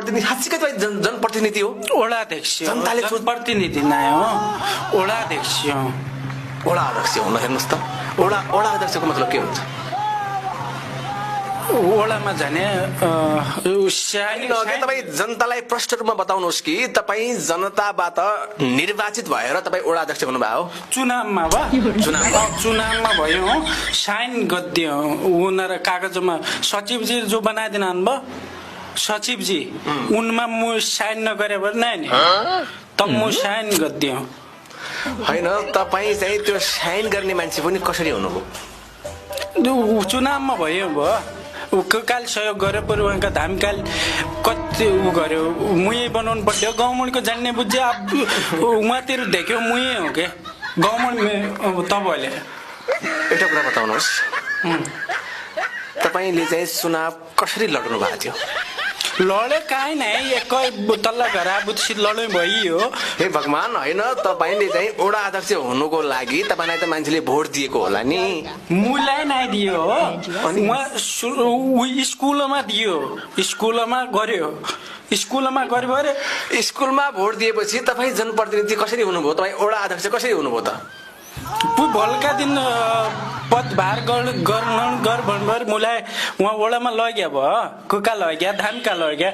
जनप्रतिनिधि साँच्चीकै तपाईँ जनप्रतिनिधि हो? वडा अध्यक्ष हो, जनताले जनप्रतिनिधि नै हो, वडा अध्यक्ष हो। वडा अध्यक्ष हुन हेर्नुहोस् त, वडा अध्यक्षको मतलब के हुन्छ? वडामा जाने तपाईँ जनतालाई प्रष्ट रूपमा बताउनुहोस् कि तपाईँ जनताबाट निर्वाचित भएर तपाईँ वडा अध्यक्ष हुनुभयो? चुनावमा चुनावमा भयो, साइन गरिदियो उनीहरू कागजमा। सचिवजी जो बनाइदिनु भयो सचिवजी, उनमा म साइन नगरे भने नि त म साइन गरिदियो। होइन, तपाईँ चाहिँ त्यो साइन गर्ने मान्छे पनि कसरी हुनुभयो? चुनावमा भयो काल सहयोग गर्यो, बरु उहाँका धामकाल कति गर्यो, मुही बनाउनु पर्थ्यो। गाउँमुडीको जान्ने बुझ्यो, उहाँतिर देख्यो मुही हो के गाउँमुडी। तपाईँले एउटा कुरा बताउनुहोस्, तपाईँले चाहिँ चुनाव कसरी लड्नु भएको थियो? लडे काहीँ नै, एकै तल्ला घर आबुसी लडै भइयो। हे भगवान, होइन तपाईँले चाहिँ वडा अध्यक्ष हुनुको लागि तपाईँलाई त मान्छेले भोट दिएको होला नि? मुलाई नै दियो हो, स्कुलमा दियो, स्कुलमा गर्यो, स्कुलमा गर्यो अरे। स्कुलमा भोट दिएपछि तपाईँ जनप्रतिनिधि कसरी हुनुभयो? तपाईँ वडा अध्यक्ष कसरी हुनुभयो त? भोलिका दिन पदभार गर भन्नुभयो, मुलाई उहाँ वडामा लग्या भयो, कुका लग्या, धामका लग्या।